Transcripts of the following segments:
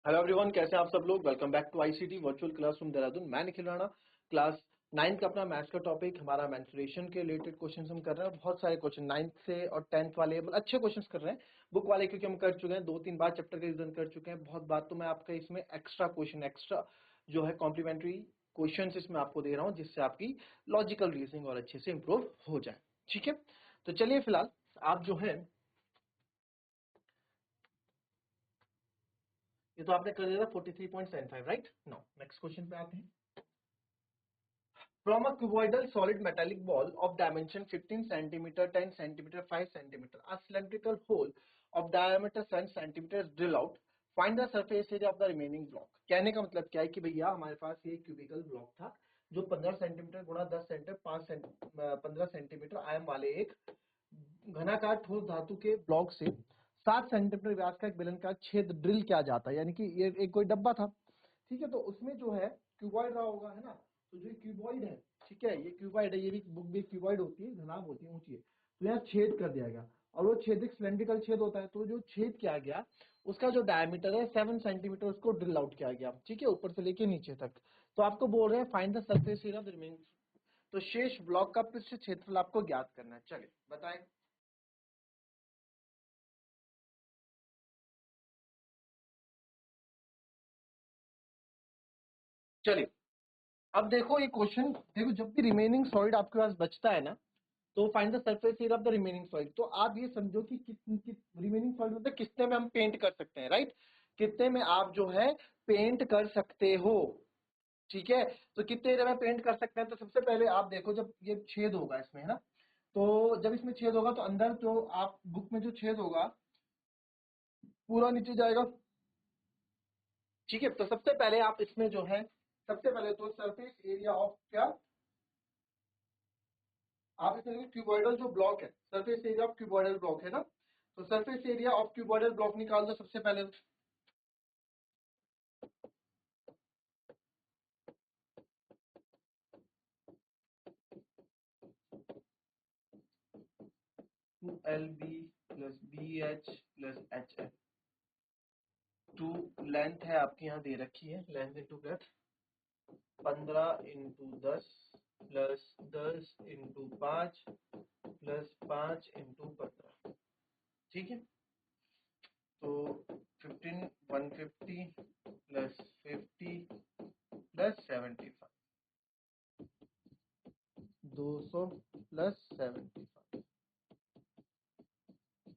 Hello everyone, कैसे हैं आप सब लोग। Welcome back to ICT virtual classroom Dehradun. मैं निखिल राणा। क्लास 9 का अपना मैथ्स का टॉपिक हमारा मेंस्ट्रुएशन के रिलेटेड क्वेश्चन हम कर रहे हैं। बहुत सारे क्वेश्चन 9th से और 10th वाले मतलब अच्छे क्वेश्चंस कर रहे हैं बुक वाले, क्योंकि हम कर चुके हैं 2-3 बार चैप्टर का रिवीजन कर चुके हैं। बहुत बार तो मैं आपका इसमें एक्स्ट्रा जो है कॉम्प्लीमेंट्री क्वेश्चन इसमें आपको दे रहा हूँ, जिससे आपकी लॉजिकल रीजनिंग और अच्छे से इंप्रूव हो जाए। ठीक है, तो चलिए फिलहाल आप जो है ये तो आपने कर दिया था 43.75, राइट। नाउ नेक्स्ट क्वेश्चन पे आते हैं। From a cuboidal solid metallic ball of dimension 15 centimeter, 10 centimeter, 5 centimeter, a cylindrical hole of diameter 7 centimeter is drilled out. Find the surface area of the remaining block. कहने का मतलब क्या है कि भैया हमारे पास ये क्यूबिकल ब्लॉक था जो 15 सेंटीमीटर गुणा 10 सेंटीमीटर 15 सेंटीमीटर आयम वाले एक घनाकार ठोस धातु के ब्लॉक से 7 सेंटीमीटर व्यास का एक बेलनाकार छेद ड्रिल किया जाता है। यानी कि ये एक कोई डब्बा था, ठीक है। तो उसमें जो है क्यूबॉइड रहा होगा, है ना। तो जो क्यूबॉइड है, ठीक है, ये क्यूबॉइड है, ये भी बुक भी क्यूबॉइड होती है, घनाभ होती है, ऊंची है। तो यहाँ छेद कर दिया गया और वो छेद एक सिलेंड्रिकल छेद होता है। तो जो छेद किया गया उसका जो डायमीटर है 7 सेंटीमीटर, उसको ड्रिल आउट किया गया, ठीक है, ऊपर से लेके नीचे तक। तो आपको बोल रहे हैं find the surface area of the remaining, तो शेष ब्लॉक का पृष्ठ क्षेत्रफल आपको ज्ञात करना है। चलिए बताएं। चलिए अब देखो ये क्वेश्चन, देखो जब भी रिमेनिंग सॉलिड आपके पास बचता है ना, तो find the surface area of the remaining solid. तो आप ये समझो कि रिमेनिंग सॉलिड मतलब कितने में हम पेंट कर सकते हैं, राइट। कितने में आप जो है पेंट कर सकते हो, ठीक है। तो कितने एरिया में पेंट कर सकते हैं, तो सबसे पहले आप देखो जब ये छेद होगा इसमें, है ना। तो जब इसमें छेद होगा तो अंदर जो आप बुक में जो छेद होगा पूरा नीचे जाएगा, ठीक है। तो सबसे पहले आप इसमें जो है सबसे पहले तो सरफेस एरिया ऑफ क्या, आप इसमें क्यूबॉइडल जो ब्लॉक है, surface area of cuboidal block है ना। तो surface area of cuboidal block निकाल दो सबसे पहले। Two L B plus B H plus H L. Two length है आपकी यहाँ दे रखी है, length into breadth 15 × 10 plus 10 × 5 plus 5 × 15, ठीक है। तो 15 150 प्लस 50 प्लस 75 200 प्लस 75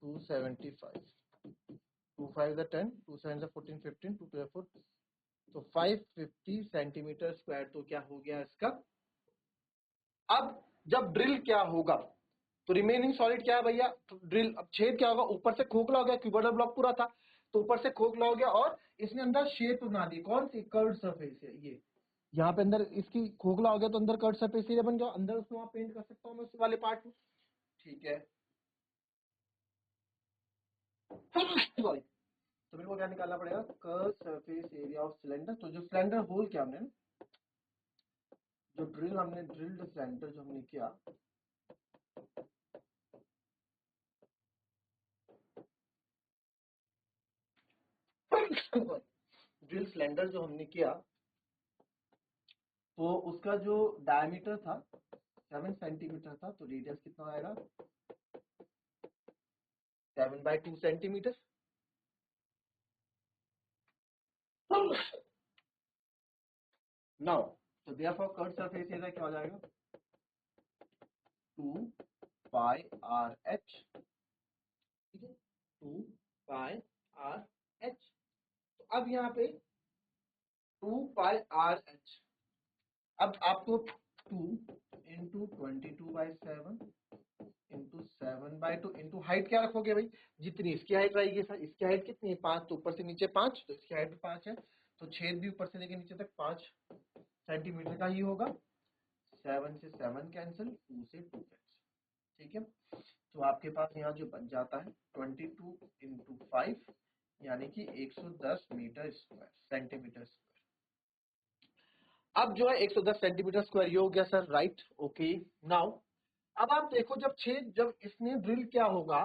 275 2 5 10 2 7 14 15 2 2 4, तो 550 सेंटीमीटर स्क्वायर। तो क्या हो गया इसका। अब जब ड्रिल क्या होगा, तो रिमेनिंग सॉलिड क्या है भैया, तो ड्रिल अब छेद क्या होगा, ऊपर से खोखला हो गया, क्यूबॉइडल ब्लॉक पूरा था तो ऊपर से खोखला हो गया और इसने अंदर शेप बना दी, कौन सी, कर्व सरफेस है ये। यहाँ पे अंदर इसकी खोखला हो गया तो अंदर कर्व सरफेस एरिया बन गया, अंदर उसको वहां पेंट कर सकता हूँ मैं उस वाले पार्ट में, ठीक है। सॉरी, तो मेरे को क्या निकालना पड़ेगा, curve surface area of cylinder. तो जो सिलेंडर होल क्या हमने, जो ड्रिल हमने ड्रिल्ड सिलेंडर जो हमने किया, ड्रिल सिलेंडर जो हमने किया, तो उसका जो डायमीटर था 7 सेंटीमीटर था, तो रेडियस कितना आएगा 7/2 सेंटीमीटर। नाउ तो देयरफॉर कर्व सरफेस एरिया क्या हो जाएगा 2 पाई आर एच, ठीक है, 2 पाई आर एच। तो अब यहाँ पे 2 पाई आर एच, अब आपको 2 इंटू 22/7 इंटू 7/2 इंटू हाइट क्या रखोगे भाई, जितनी इसकी हाइट रहेगी सर, इसकी हाइट कितनी है 5, तो ऊपर से नीचे 5, तो इसकी हाइट 5 है, तो छेद भी ऊपर से लेके नीचे तक 5 सेंटीमीटर का ही होगा। 7 से 7 कैंसिल, 2 से 2 कैंसिल, ठीक है। तो आपके पास यहाँ जो बच जाता है 22 इंटू 5, यानी कि 110 मीटर स्क्वायर सेंटीमीटर स्क्वायर। अब जो है 110 सेंटीमीटर स्क्वायर ये हो गया सर, राइट, ओके। नाउ अब आप देखो जब छेद, जब इसने ड्रिल क्या होगा,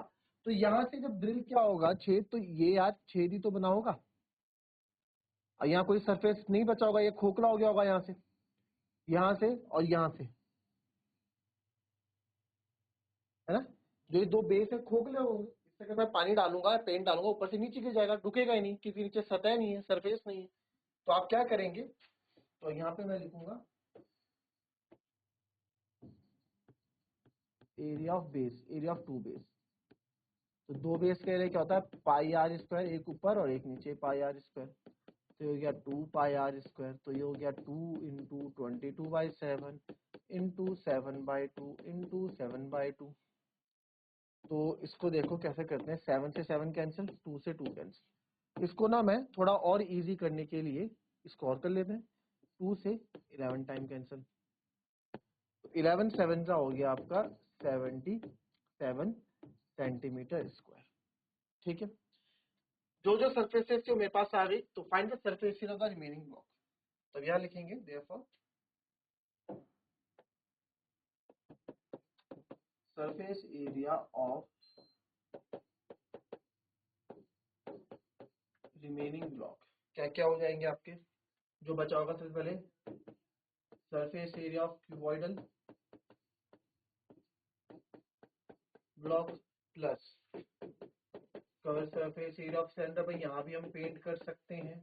तो यहां से जब ड्रिल क्या होगा छेद, तो ये यार छेद ही तो बना होगा, और यहाँ कोई सरफेस नहीं बचा होगा, ये खोखला हो गया होगा यहाँ से और यहाँ से, है ना। जो ये दो बेस है खोखले होंगे, इससे अगर मैं पानी डालूंगा, पेंट डालूंगा, ऊपर से नीचे गिर जाएगा, रुकेगा ही नहीं क्योंकि नीचे सतह नहीं है, सरफेस नहीं है। तो आप क्या करेंगे, तो यहाँ पे मैं लिखूंगा area of base, area of two base. तो दो बेस के लिए क्या होता है, पाई आर स्क्वायर, एक ऊपर और एक नीचे, पाई आर स्क्वायर। तो ये हो गया 2 पाई आर स्क्वायर, तो ये हो गया 2 इंटू 22/7 इंटू 7/2 इंटू 7/2। तो इसको देखो कैसे करते हैं, 7 से 7 कैंसिल, 2 से 2 कैंसिल। इसको ना मैं थोड़ा और इजी करने के लिए इसको और कर लेते हैं, 2 से 11 टाइम कैंसिल, तो 11 7 का हो गया आपका 77 सेंटीमीटर स्क्वायर। ठीक है, जो जो सरफेसेस जो मेरे पास आ गई, तो find the surface area of the remaining block. तब यहाँ लिखेंगे therefore surface area of remaining block. क्या क्या हो जाएंगे आपके, जो बचा होगा सबसे पहले surface area of cuboidal block plus cover surface area of cylinder. भाई यहाँ भी हम पेंट कर सकते हैं,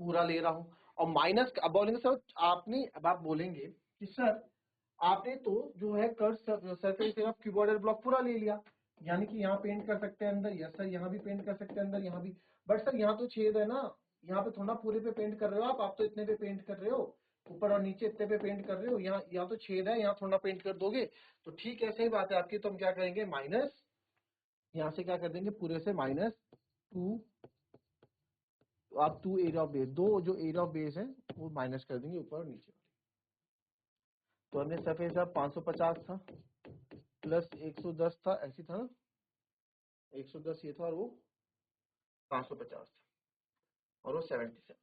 पूरा ले रहा हूँ। और माइनस अब बोलेंगे सर आपने, अब आप बोलेंगे कि सर आपने तो जो है curve surface area of cuboidal block पूरा ले लिया, यानी कि यहाँ पेंट कर सकते हैं अंदर, यस सर यहाँ भी पेंट कर सकते हैं अंदर, यहाँ भी। बट सर यहाँ तो छेद है ना, यहाँ पे थोड़ा पूरे पे पेंट कर रहे हो आप तो इतने पे पेंट कर रहे हो, ऊपर और नीचे इतने पे पेंट कर रहे हो, यहाँ तो छेद है, यहाँ थोड़ा पेंट कर दोगे। तो ठीक है, सही बात है आपकी। तो हम क्या करेंगे, माइनस यहाँ से क्या कर देंगे, पूरे से -2। तो आप 2 एरिया ऑफ बेस, दो जो एरिया ऑफ बेस है वो माइनस कर देंगे ऊपर और नीचे। तो हमने सरफेस अब 550 था प्लस 110 था, ऐसी था ना, 110 ये था और वो 550 था और वो 77।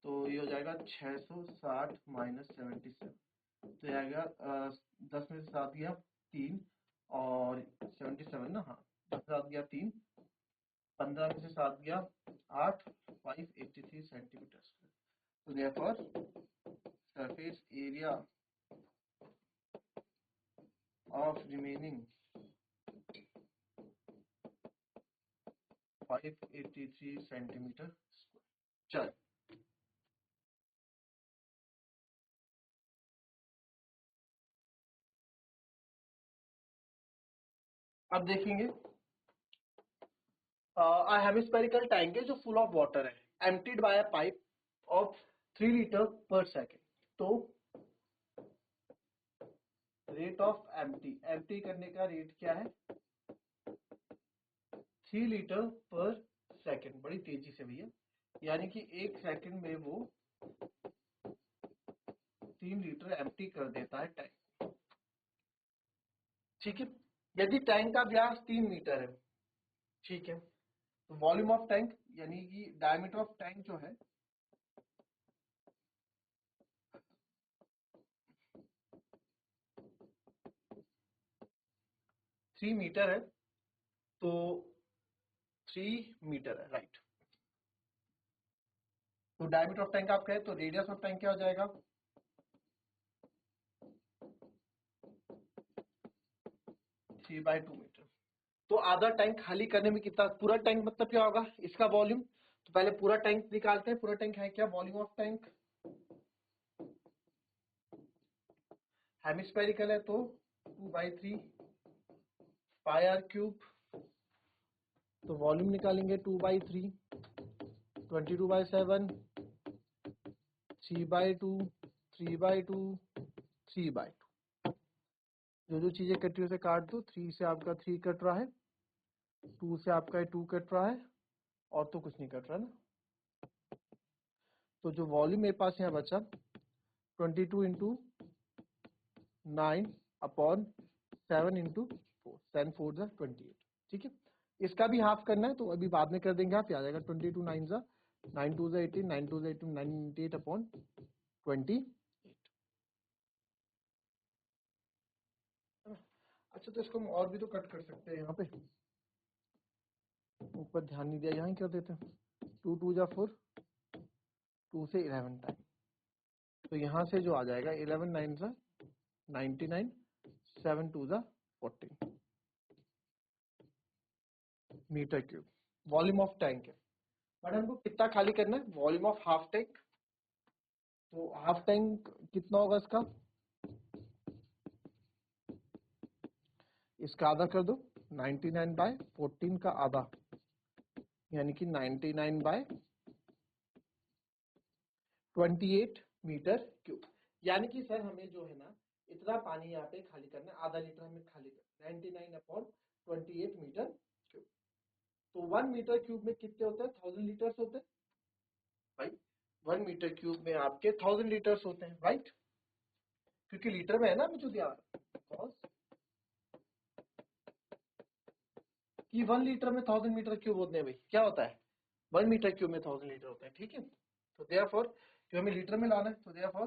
तो ये हो जाएगा 660 माइनस 77। तो ये आएगा 10 में से 7 गया 3 और 77 ना, हाँ 10 से 7 गया 3, 15 में से 7 गया 8, 583 सेंटीमीटर स्क्वायर। तो therefore surface area of remaining 583 centimetre square. चल अब देखेंगे, हेमिस्फेरिकल टैंक है जो फुल ऑफ वाटर है, emptied bye a pipe of 3 litre पर सेकेंड। तो रेट ऑफ एम्प्टी करने का रेट क्या है, 3 लीटर पर सेकेंड, बड़ी तेजी से भैया, यानी कि 1 सेकेंड में वो 3 लीटर एम्प्टी कर देता है टैंक। ठीक है, यदि टैंक का व्यास 3 मीटर है, ठीक है, तो वॉल्यूम ऑफ टैंक यानी कि डायमीटर ऑफ टैंक जो है 3 मीटर है, तो 3 मीटर है, राइट। तो डायमीटर ऑफ टैंक आप कहें तो रेडियस ऑफ टैंक क्या हो जाएगा, 3/2 मीटर। तो आधा टैंक खाली करने में कितना, पूरा टैंक मतलब क्या होगा, इसका वॉल्यूम। तो पहले पूरा टैंक निकालते हैं, पूरा टैंक है क्या, वॉल्यूम ऑफ टैंक हेमिस्फेरिकल है तो 2/3 पाई आर क्यूब। तो वॉल्यूम निकालेंगे 2/3, 22/7, 3/2, 3/2, 3/2। जो जो चीजें कट रही है उसे काट दो, 3 से आपका 3 कट रहा है, 2 से आपका 2 कट रहा है, और तो कुछ नहीं कट रहा ना। तो जो वॉल्यूम मेरे पास यहाँ बचा 22 इंटू 9/7 इंटू 4, 10 4 जा 28। ठीक है, इसका भी हाफ करना है तो अभी बाद में कर देंगे, आप आ जाएगा 22 9 जा 9 2 जा 18, 9 2 जा 18, 98/28। अच्छा, तो इसको हम और भी तो कट कर सकते हैं, यहाँ पे ऊपर ध्यान नहीं दिया, यहाँ ही कर देते हैं। 2 2 जा 4, 2 से 11 टाइम, तो यहाँ से जो आ जाएगा 11 9 जा 99, 7 2 जा 14 metre cube volume of tank है। बट हमको कितना खाली करना है? Volume of half tank. तो हाफ टैंक कितना होगा इसका आधा कर दो, 99 बाय 14 का आधा, यानी कि 99 बाय 28 मीटर क्यूब। यानी कि सर हमें जो है ना इतना पानी यहाँ पे खाली करना है, आधा लीटर हमें खाली करना है, 99/28 मीटर क्यूब। तो 1 मीटर क्यूब में कितने होते हैं? 1000 लीटर्स होते हैं भाई। 1 मीटर क्यूब में आपके 1000 लीटर्स होते हैं, राइट? क्योंकि लीटर में है ना, मुझे दिया कि 1 लीटर में 1000 मीटर क्यूब होते हैं भाई। क्या होता है? 1 मीटर क्यूब में 1000 लीटर होते हैं, ठीक है। तो देयरफॉर जो हमें लीटर में लाना है, तो देयरफॉर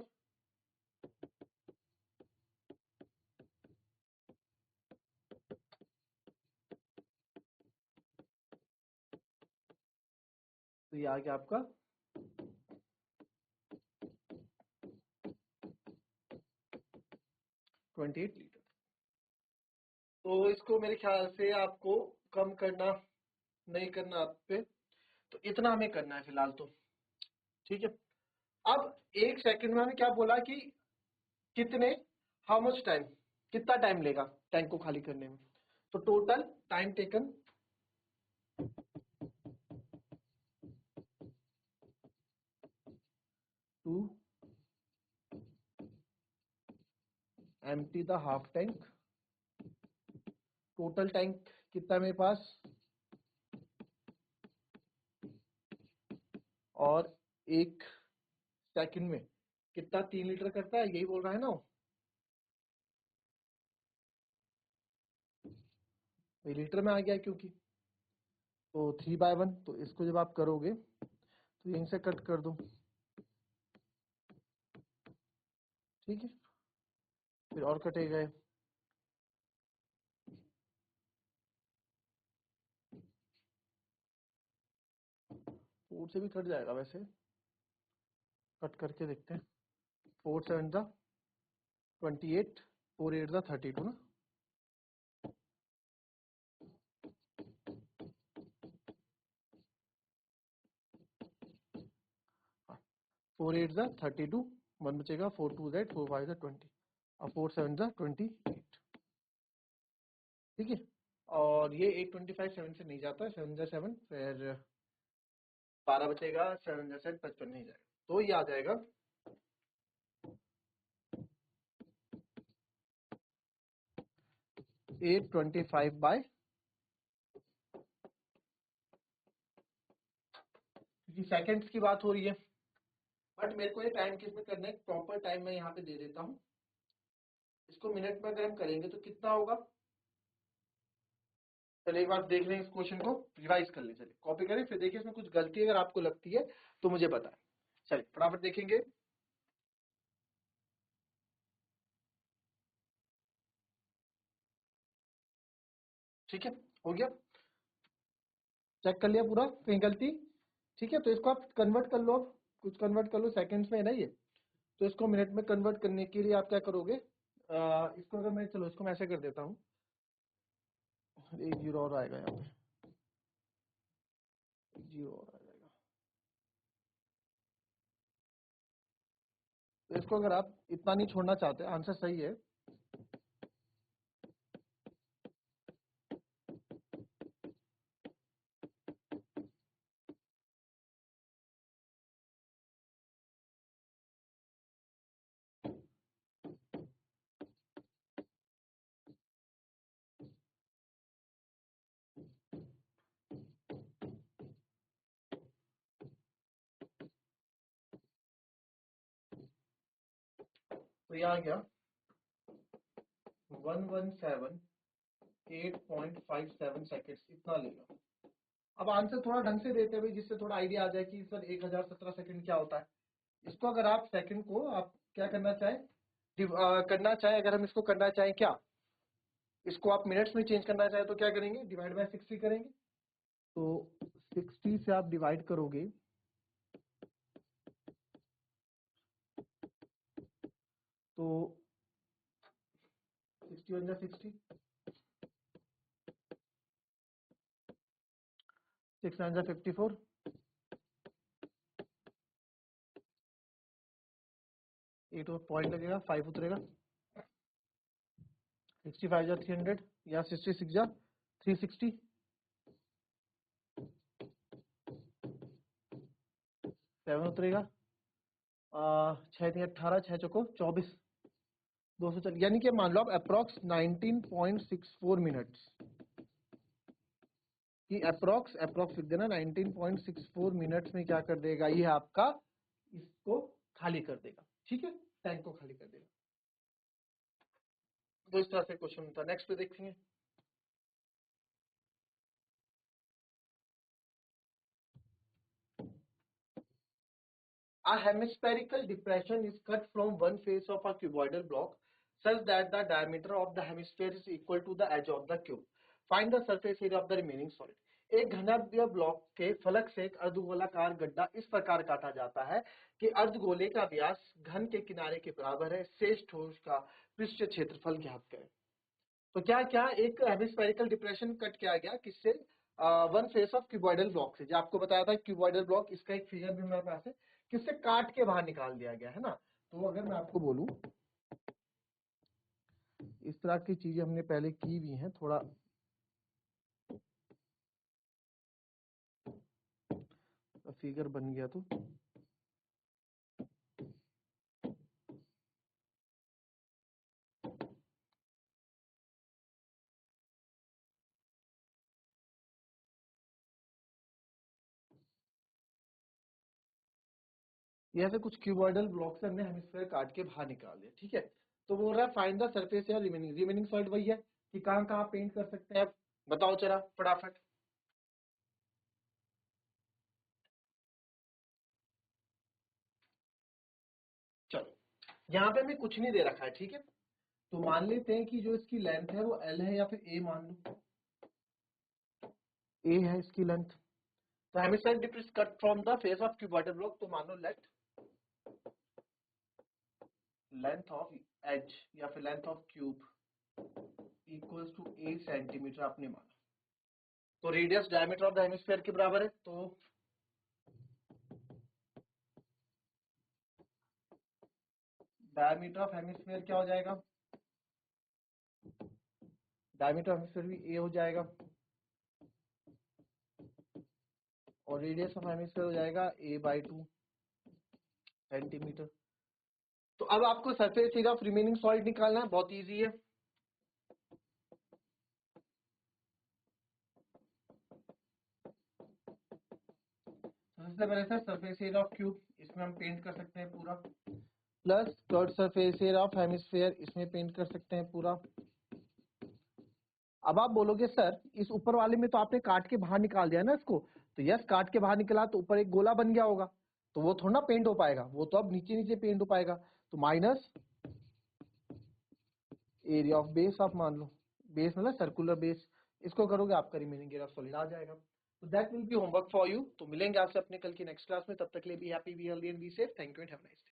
तो ये आ गया आपका 28 लीटर। तो इसको मेरे ख्याल से आपको कम करना नहीं करना आप पे, तो इतना हमें करना है फिलहाल तो, ठीक है। अब 1 सेकंड में हमें क्या बोला कि कितने, हाउ मच टाइम, कितना टाइम लेगा टैंक को खाली करने में। तो total time taken to empty the half tank. Total tank कितना है मेरे पास, और 1 सेकंड में कितना 3 लीटर करता है, यही बोल रहा है ना वो? ये लीटर में आ गया क्योंकि, तो 3/1। तो इसको जब आप करोगे तो यहीं से कट कर दो, ठीक है। फिर और कटेगा, 4 से भी कट जाएगा वैसे, कट करके देखते हैं। 4 7 जा 28, 4 8 जा 32 ना। 4 8 जा 32, 1 बचेगा, 4 2 जा 4 5 जा 20, और 4 7 जा 28, ठीक है। और ये 825 7 से नहीं जाता, 7 जा 7, फिर 12 बचेगा, 7 जा 7 55 नहीं जाएगा, तो ये आ जाएगा 825 बाय, क्योंकि सेकंड्स की बात हो रही है, बट मेरे को ये टाइम किस में करना है, प्रॉपर टाइम मैं यहाँ पे दे देता हूँ। इसको मिनट में अगर हम करेंगे तो कितना होगा, चलिए एक बार देख लें, इस क्वेश्चन को रिवाइज कर लें, चलिए कॉपी करें, फिर देखिए इसमें कुछ गलती अगर आपको लगती है तो मुझे बताएं। चलिए फटाफट देखेंगे। ठीक है, हो गया, चेक कर लिया पूरा, कहीं गलती? ठीक है, तो इसको आप कन्वर्ट कर लो, अब कुछ कन्वर्ट कर लो, सेकंड्स में है ना ये, तो इसको मिनट में कन्वर्ट करने के लिए आप क्या करोगे, इसको अगर मैं, चलो इसको मैं ऐसे कर देता हूँ, 1 0 और आएगा यहाँ पे, 0 और आ जाएगा। तो इसको अगर आप इतना नहीं छोड़ना चाहते, आंसर सही है, तो यहाँ गया 117.857 सेकेंड्स, इतना लेगा। अब आंसर थोड़ा ढंग से देते हुए, जिससे थोड़ा आइडिया आ जाए कि सर 1017 सेकंड क्या होता है। इसको अगर आप सेकंड को आप क्या करना चाहें, अगर हम इसको करना चाहें क्या, इसको आप मिनट्स में चेंज करना चाहें तो क्या करेंगे, डिवाइड बाय 60 करेंगे। तो 60 से आप डिवाइड करोगे तो 60 बन जाए 60, 6 बन जाए 54, 8 और पॉइंट लगेगा, 5 उतरेगा, 65 जा 300 या 66 जा 360, 7 उतरेगा, 6 3 18, 6 चौको 24, 200 चल, यानी कि मान लो आप अप्रोक्स 19.64 मिनट्स कि अप्रोक्स लिख देना, 19.64 मिनट्स में क्या कर देगा ये आपका इसको खाली कर देगा। ठीक है, टैंक को खाली कर देगा। तो इस तरह से क्वेश्चन होता है। नेक्स्ट पे देखेंगे। A hemispherical depression is cut from one face of a cuboidal block such that the diameter of the hemisphere is equal to the edge of the cube. Find the surface area of the remaining solid. एक घनाभ्य block के फलक से एक अर्धगोलाकार गड्ढा इस प्रकार काटा जाता है कि अर्धगोले का व्यास घन के किनारे के बराबर है, शेष ठोस का पृष्ठ क्षेत्रफल ज्ञात करें। तो क्या क्या एक हेमिस्फेरिकल डिप्रेशन कट किया गया किससे, one face of cuboidal block से, जो आपको बताया था क्यूबॉइडल ब्लॉक, इसका एक फिगर भी मेरे पास है, किससे काट के बाहर निकाल दिया गया है ना। तो अगर मैं आपको बोलूं इस तरह की चीजें हमने पहले की भी हैं, थोड़ा फिगर बन गया तो ये ऐसे कुछ क्यूबॉइडल ब्लॉक से हमने हेमिस्फीयर काट के बाहर निकाल दिया। ठीक है, तो बोल रहा है फाइंड द सरफेस या रिमेनिंग सॉलिड वही है कि कहां कहां पेंट कर सकते हैं। बताओ जरा फटाफट। चलो, यहाँ पे हमें कुछ नहीं दे रखा है। ठीक है, तो मान लेते हैं कि जो इसकी लेंथ है वो L है या फिर A मान लो, A है इसकी लेंथ। तो hemisphere dip is cut from the face of cuboidal block, तो मान लो लेंथ ऑफ एज या फिर length of cube equals to 8 centimetre आपने माना। तो radius diameter of the hemisphere के बराबर है, तो डायमीटर ऑफ हेमिस्फीयर क्या हो जाएगा, डायमीटर ऑफ हेमिस्फीयर भी A हो जाएगा और रेडियस ऑफ हेमिस्फीयर हो जाएगा A/2 सेंटीमीटर। तो अब आपको surface area of remaining solid निकालना है, बहुत इजी है। सबसे पहले sir surface area of cube, इसमें हम पेंट कर सकते हैं पूरा, plus curve surface area of hemisphere, इसमें पेंट कर सकते हैं पूरा। अब आप बोलोगे सर इस ऊपर वाले में तो आपने काट के बाहर निकाल दिया ना इसको, तो यस काट के बाहर निकला तो ऊपर एक गोला बन गया होगा, तो वो थोड़ा ना पेंट हो पाएगा, वो तो अब नीचे नीचे पेंट हो पाएगा। तो माइनस एरिया ऑफ बेस आप मान लो, बेस मतलब सर्कुलर बेस, इसको करोगे आपका रिमेनिंग एरिया ऑफ सॉलिड आ जाएगा। तो that will be homework for you. तो मिलेंगे आपसे अपने कल की नेक्स्ट क्लास में, तब तक के लिए be happy, be healthy and be safe. Thank you and have a nice day.